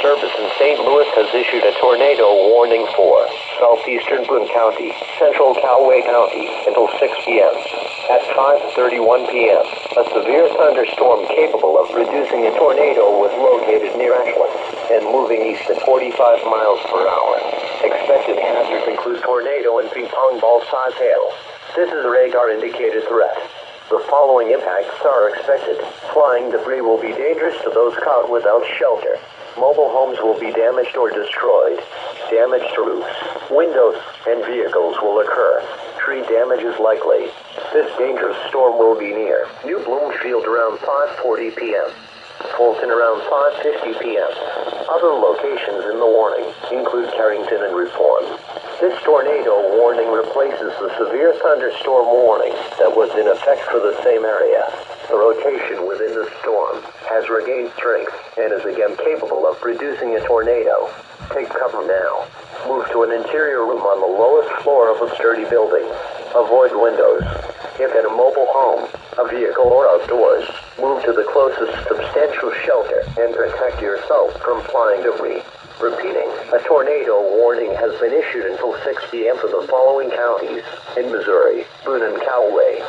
Service in St. Louis has issued a tornado warning for southeastern Boone County, central Callaway County until 6 p.m. At 5:31 p.m., a severe thunderstorm capable of producing a tornado was located near Ashland and moving east at 45 miles per hour. Expected hazards include tornado and ping-pong ball-size hail. This is a radar-indicated threat. The following impacts are expected. Flying debris will be dangerous to those caught without shelter. Mobile homes will be damaged or destroyed. Damage to roofs, windows, and vehicles will occur. Tree damage is likely. This dangerous storm will be near New Bloomfield around 5:40 p.m. Fulton around 5:50 p.m. Other locations in the warning include Carrington and Reform. This tornado warning replaces the severe thunderstorm warning that was in effect for the same area. The rotation within the storm has regained strength and is again capable of producing a tornado. Take cover now. Move to an interior room on the lowest floor of a sturdy building. Avoid windows. If in a mobile home, a vehicle, or outdoors, move to the closest substantial shelter and protect yourself from flying debris. Repeating, a tornado warning has been issued until 6 p.m. for the following counties in Missouri: Boone and Callaway,